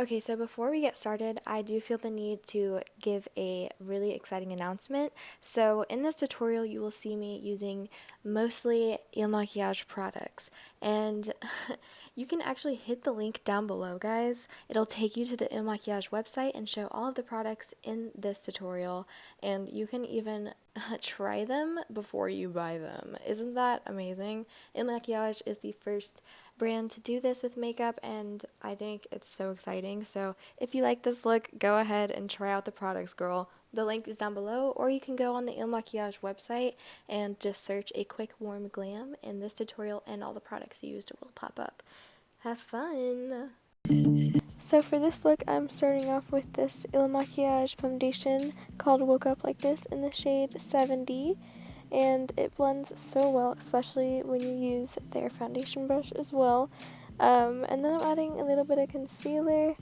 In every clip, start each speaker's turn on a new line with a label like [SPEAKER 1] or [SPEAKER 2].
[SPEAKER 1] Okay, so before we get started, I do feel the need to give a really exciting announcement. So in this tutorial, you will see me using mostly Il Makiage products, and you can actually hit the link down below, guys. It'll take you to the Il Makiage website and show all of the products in this tutorial, and you can even try them before you buy them. Isn't that amazing? Il Makiage is the first brand to do this with makeup, and I think it's so exciting. So if you like this look, go ahead and try out the products, girl. The link is down below, or you can go on the Il Makiage website and just search a quick warm glam, and this tutorial and all the products used will pop up. Have fun! So for this look, I'm starting off with this Il Makiage foundation called Woke Up Like This in the shade 7D. And it blends so well, especially when you use their foundation brush as well. And then I'm adding a little bit of concealer.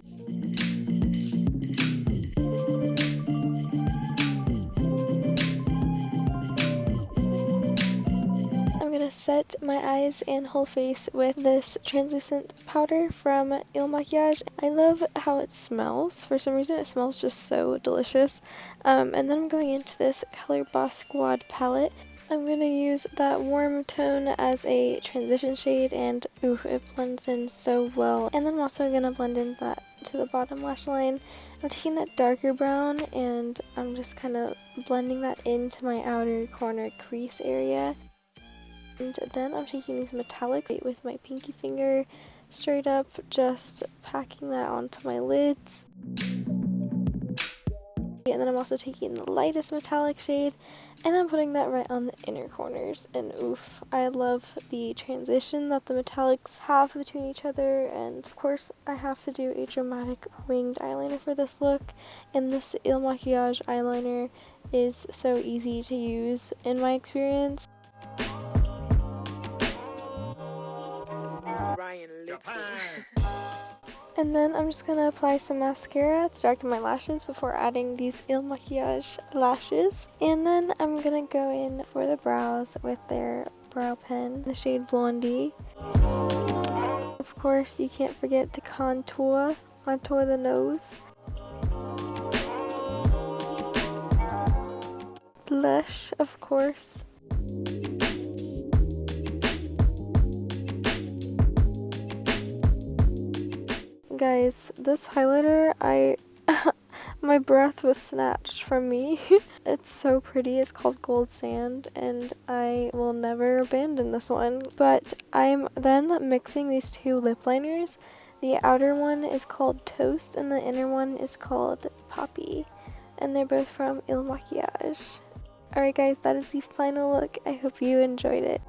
[SPEAKER 1] I'm going to set my eyes and whole face with this translucent powder from Il Makiage. I love how it smells. For some reason, it smells just so delicious. And then I'm going into this Color Boss Squad palette. I'm going to use that warm tone as a transition shade, and ooh, it blends in so well. And then I'm also going to blend in that to the bottom lash line. I'm taking that darker brown and I'm just kind of blending that into my outer corner crease area. And then I'm taking these metallics with my pinky finger, straight up just packing that onto my lids. And then I'm also taking the lightest metallic shade and I'm putting that right on the inner corners, and oof, I love the transition that the metallics have between each other. And of course I have to do a dramatic winged eyeliner for this look, and this Il Makiage eyeliner is so easy to use in my experience. And then I'm just going to apply some mascara to darken my lashes before adding these Il Makiage lashes. And then I'm going to go in for the brows with their brow pen, the shade Blondie. Of course, you can't forget to contour the nose. Blush, of course. Guys, this highlighter, my breath was snatched from me. It's so pretty. It's called Gold Sand, and I will never abandon this one. But I'm then mixing these two lip liners. The outer one is called Toast, and the inner one is called Poppy. And they're both from Il Makiage. Alright guys, that is the final look. I hope you enjoyed it.